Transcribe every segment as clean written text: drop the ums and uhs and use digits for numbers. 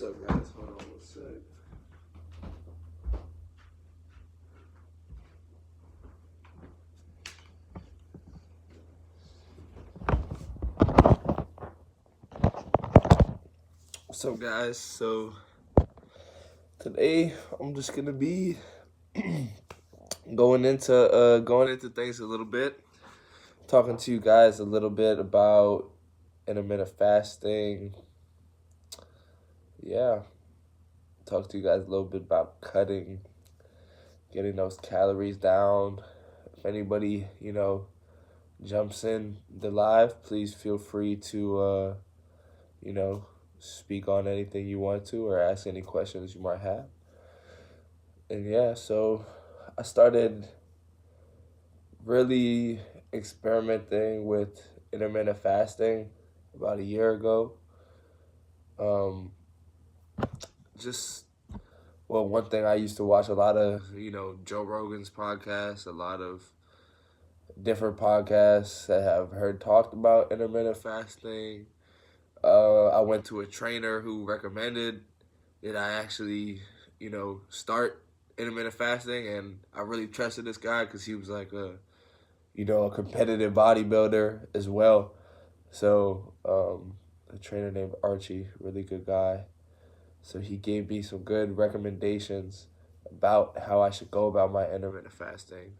What's up, guys? Hold on one sec. What's up, guys? So today I'm just gonna be going into things a little bit, talking to you guys a little bit about intermittent fasting. Yeah, talk to you guys a little bit about cutting, getting those calories down. If anybody, jumps in the live, please feel free to, speak on anything you want to or ask any questions you might have. And yeah, so I started really experimenting with intermittent fasting about a year ago. One thing, I used to watch a lot of, Joe Rogan's podcasts, a lot of different podcasts that have heard talked about intermittent fasting. I went to a trainer who recommended that I actually, start intermittent fasting, and I really trusted this guy because he was like a competitive bodybuilder as well. So a trainer named Archie, really good guy. So he gave me some good recommendations about how I should go about my intermittent fasting.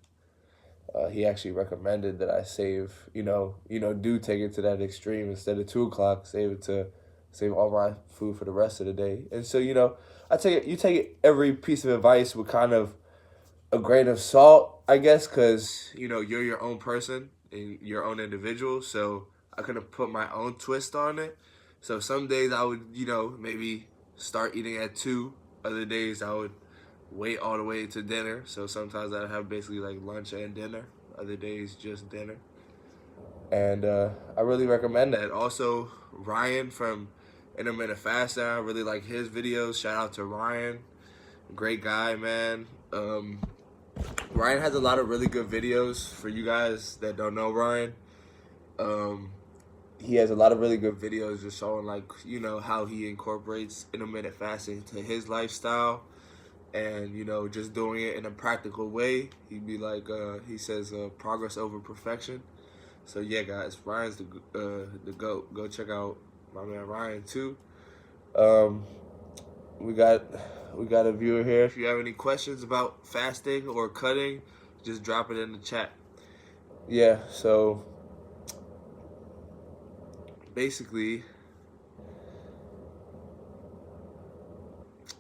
He actually recommended that I save, do take it to that extreme. Instead of 2 o'clock, save all my food for the rest of the day. And so, you take every piece of advice with kind of a grain of salt, I guess, because, you're your own person and your own individual. So I could have put my own twist on it. So some days I would, maybe start eating at 2. Other days I would wait all the way to dinner. So sometimes I'd have basically like lunch and dinner. Other days, just dinner. And I really recommend that. Also, Ryan from Intermittent Fasting, I really like his videos. Shout out to Ryan. Great guy, man. Ryan has a lot of really good videos for you guys that don't know Ryan. He has a lot of really good videos just showing how he incorporates intermittent fasting to his lifestyle. And, just doing it in a practical way. He'd be like, he says, progress over perfection. So, yeah, guys, Ryan's the GOAT. Go check out my man Ryan, too. We got a viewer here. If you have any questions about fasting or cutting, just drop it in the chat. Yeah, so basically,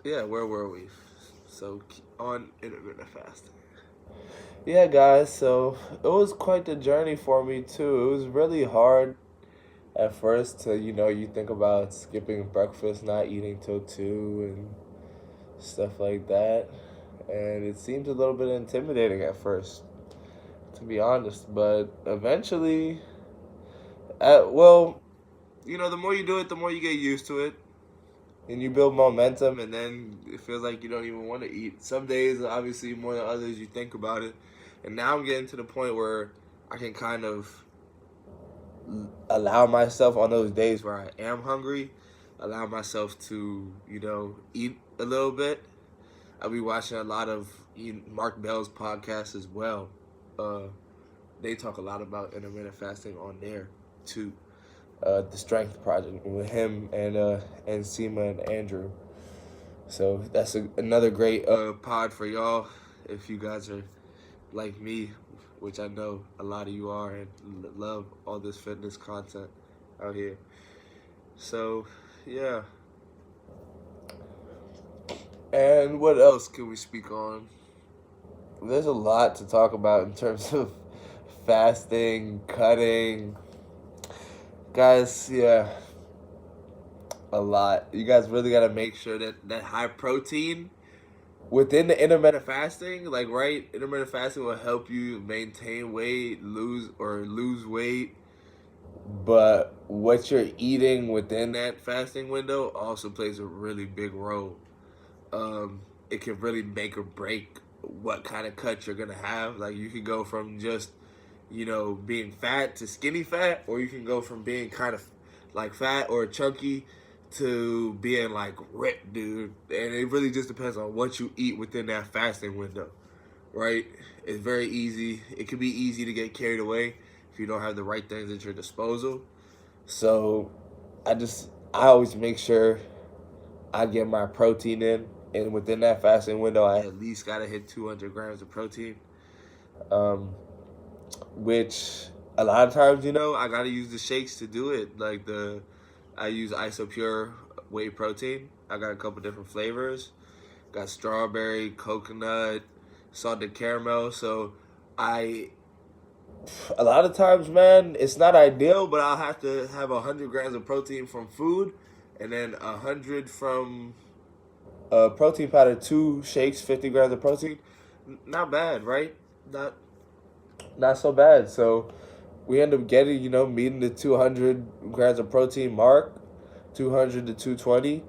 yeah, where were we? So on intermittent fasting. Yeah, guys, so it was quite the journey for me too. It was really hard at first to, you think about skipping breakfast, not eating till 2 and stuff like that. And it seemed a little bit intimidating at first, to be honest. But eventually, the more you do it, the more you get used to it. And you build momentum, and then it feels like you don't even want to eat. Some days, obviously, more than others, you think about it. And now I'm getting to the point where I can kind of allow myself on those days where I am hungry, allow myself to, eat a little bit. I'll be watching a lot of Mark Bell's podcast as well. They talk a lot about intermittent fasting on there, too. The Strength Project with him and Seema and Andrew. So that's another great pod for y'all if you guys are like me, which I know a lot of you are, and love all this fitness content out here. So, yeah. And what else can we speak on? There's a lot to talk about in terms of fasting, cutting. Guys, yeah, a lot. You guys really got to make sure that high protein within the intermittent fasting, intermittent fasting will help you maintain weight, lose weight. But what you're eating within that fasting window also plays a really big role. It can really make or break what kind of cut you're gonna have. Like, you can go from just being fat to skinny fat, or you can go from being kind of like fat or chunky to being like ripped, dude. And it really just depends on what you eat within that fasting window, right? It's very easy. It can be easy to get carried away if you don't have the right things at your disposal. So I always make sure I get my protein in, and within that fasting window, I at least gotta hit 200 grams of protein. Um, which a lot of times, I gotta use the shakes to do it. I use Isopure whey protein. I got a couple different flavors. Got strawberry, coconut, salted caramel. So I, a lot of times, man, it's not ideal, but I'll have to have 100 grams of protein from food, and then 100 from protein powder, 2 shakes, 50 grams of protein. Not bad, right? Not so bad. So we end up getting, meeting the 200 grams of protein mark, 200 to 220.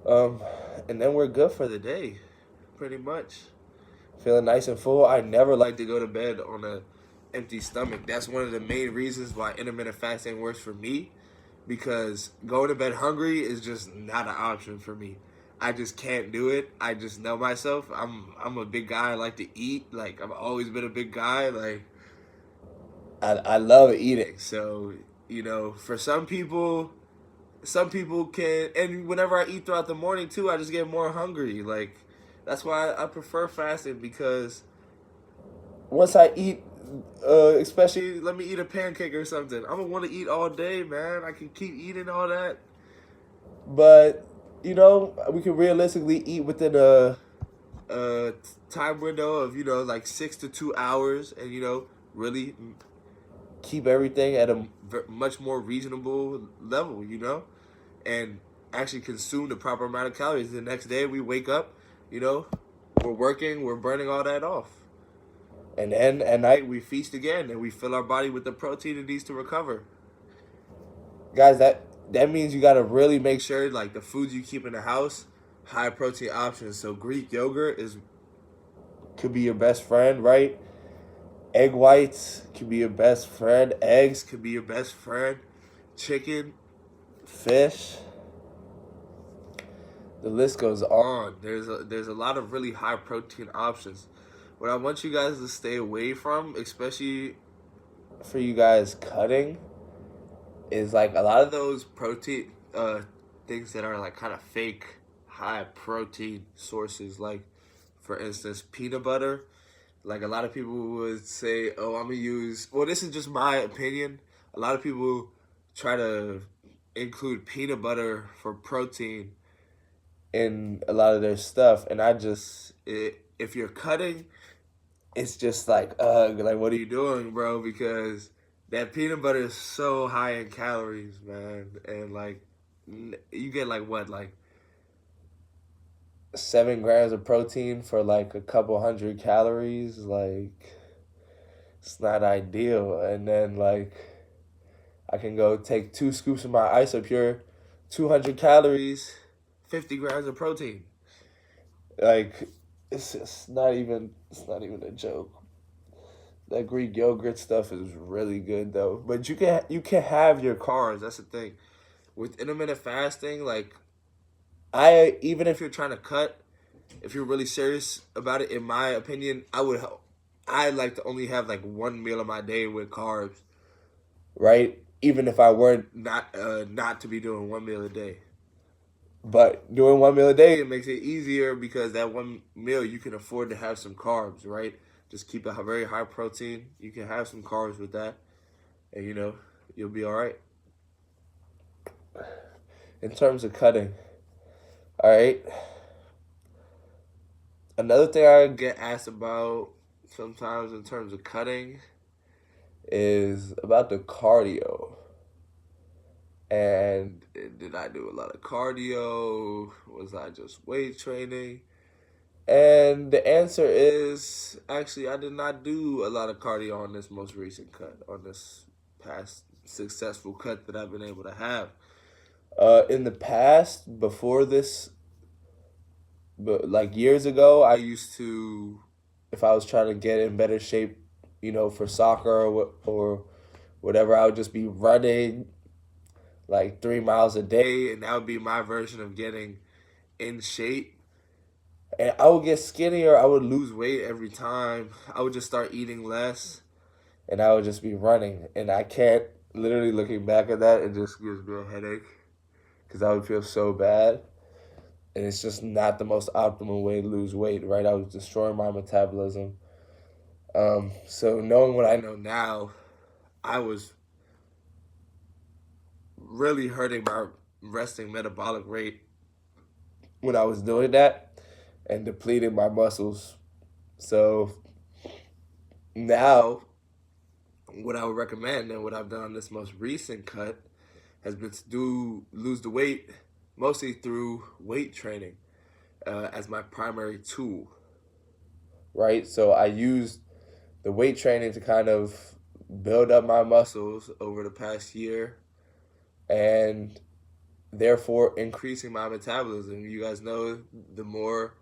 Um, and then we're good for the day, pretty much. Feeling nice and full. I never like to go to bed on a empty stomach. That's one of the main reasons why intermittent fasting works for me, because going to bed hungry is just not an option for me. I just can't do it. I just know myself. I'm a big guy. I like to eat. Like, I've always been a big guy. Like, I love eating. So, for some people can, and whenever I eat throughout the morning too, I just get more hungry. Like, that's why I prefer fasting, because once I eat, especially let me eat a pancake or something, I'm gonna want to eat all day, man. I can keep eating all that, but we can realistically eat within a time window of like 6 to 2 hours, and really keep everything at a much more reasonable level, and actually consume the proper amount of calories. The next day we wake up, we're working, we're burning all that off. And then at night we feast again, and we fill our body with the protein it needs to recover. Guys, that means you gotta really make sure, like, the foods you keep in the house, high protein options. So Greek yogurt could be your best friend, right? Egg whites could be your best friend. Eggs could be your best friend. Chicken, fish. The list goes on. There's a lot of really high protein options. What I want you guys to stay away from, especially for you guys cutting, is like a lot of those protein things that are like kind of fake high protein sources. Like, for instance, peanut butter. Like, a lot of people would say, oh, I'm gonna use, well, this is just my opinion. A lot of people try to include peanut butter for protein in a lot of their stuff, and if you're cutting, it's just like, like, what are you doing, bro? Because that peanut butter is so high in calories, man. And like, you get like what, like 7 grams of protein for like a couple hundred calories. Like, it's not ideal. And then, like, I can go take 2 scoops of my Isopure, 200 calories, 50 grams of protein. Like, it's not even a joke. That Greek yogurt stuff is really good though. But you can have your carbs. That's the thing. With intermittent fasting, like, even if you're trying to cut, if you're really serious about it, in my opinion, I like to only have like one meal of my day with carbs, right? Even if I were not to be doing one meal a day. But doing one meal a day, it makes it easier, because that one meal you can afford to have some carbs, right? Just keep it very high protein. You can have some carbs with that, and you'll be all right. In terms of cutting, all right. Another thing I get asked about sometimes in terms of cutting is about the cardio. And did I do a lot of cardio? Was I just weight training? And the answer is, actually, I did not do a lot of cardio on this most recent cut, on this past successful cut that I've been able to have. In the past, before this, but like years ago, I used to, if I was trying to get in better shape, for soccer or whatever, I would just be running like 3 miles a day, and that would be my version of getting in shape. And I would get skinnier. I would lose weight every time. I would just start eating less, and I would just be running. And I can't, literally looking back at that, it just gives me a headache because I would feel so bad. And it's just not the most optimal way to lose weight, right? I was destroying my metabolism. So knowing what I know now, I was really hurting my resting metabolic rate when I was doing that and depleting my muscles. So now, what I would recommend and what I've done on this most recent cut has been to lose the weight mostly through weight training as my primary tool, right? So I used the weight training to kind of build up my muscles over the past year and therefore increasing my metabolism. You guys know the more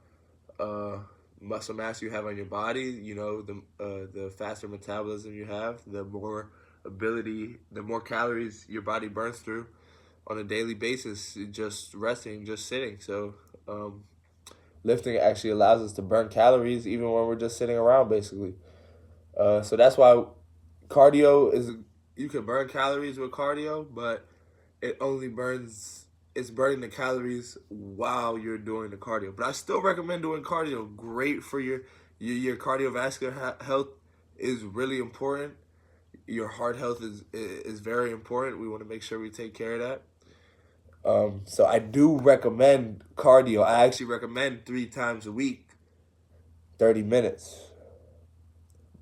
uh, muscle mass you have on your body, the faster metabolism you have, the more the more calories your body burns through on a daily basis, just resting, just sitting. So lifting actually allows us to burn calories even when we're just sitting around, basically. So that's why cardio is, you can burn calories with cardio, but it only burns, it's burning the calories while you're doing the cardio. But I still recommend doing cardio. Great for your cardiovascular health is really important. Your heart health is very important. We want to make sure we take care of that. So I do recommend cardio. I actually recommend 3 times a week, 30 minutes.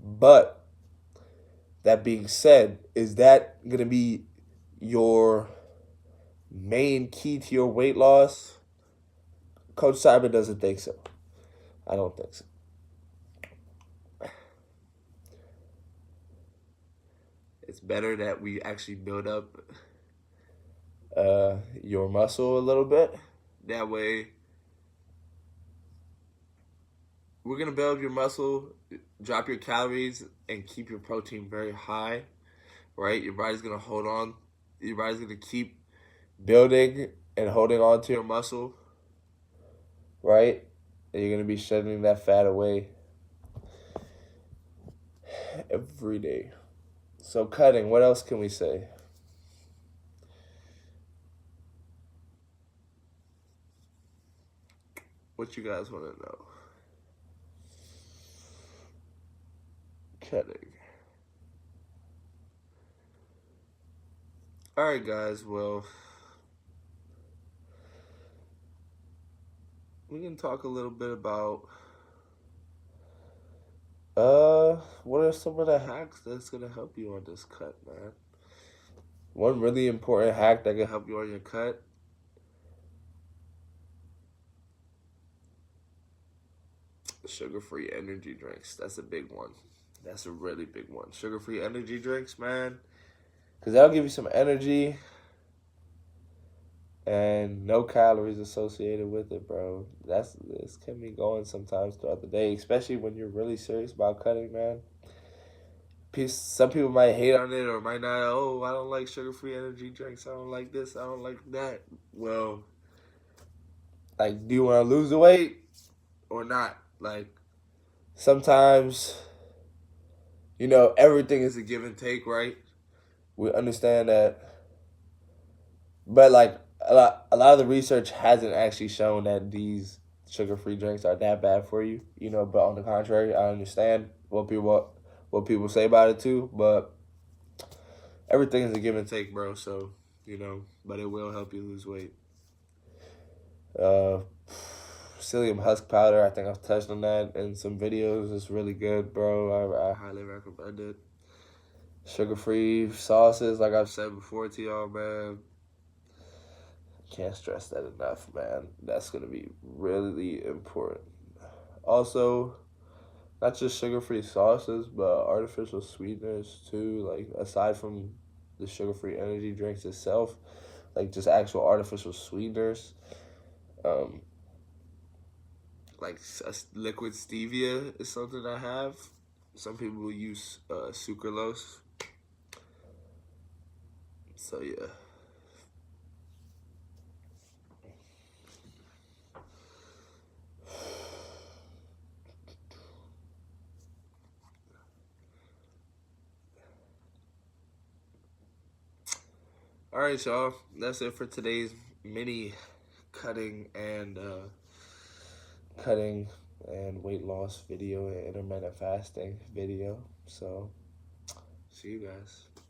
But that being said, is that going to be your main key to your weight loss? Coach Simon doesn't think so. I don't think so. It's better that we actually build up your muscle a little bit. That way, we're going to build your muscle, drop your calories, and keep your protein very high, right? Your body's going to hold on. Your body's going to keep building and holding on to your muscle, right? And you're going to be shedding that fat away every day. So cutting, what else can we say? What you guys want to know? Cutting. All right, guys. Well, we can talk a little bit about what are some of the hacks that's gonna help you on this cut, man. One really important hack that can help you on your cut: sugar-free energy drinks. That's a big one. That's a really big one. Sugar-free energy drinks, man, because that'll give you some energy and no calories associated with it, bro. This can be going sometimes throughout the day, especially when you're really serious about cutting, man. Some people might hate on it or might not. Oh, I don't like sugar-free energy drinks. I don't like this. I don't like that. Well, like, do you want to lose the weight or not? Like, sometimes, everything is a give and take, right? We understand that, but like a lot of the research hasn't actually shown that these sugar-free drinks are that bad for you. But on the contrary, I understand what people say about it too. But everything is a give and take, bro. So but it will help you lose weight. Uh, psyllium husk powder, I think I've touched on that in some videos. It's really good, bro. I highly recommend it. Sugar-free sauces, like I've said before to y'all, man. Can't stress that enough, man. That's going to be really important. Also, not just sugar-free sauces, but artificial sweeteners too. Like, aside from the sugar-free energy drinks itself, like just actual artificial sweeteners. Like liquid stevia is something I have. Some people will use sucralose. So yeah, All right, y'all. That's it for today's mini cutting and cutting and weight loss video and intermittent fasting video. So, see you guys.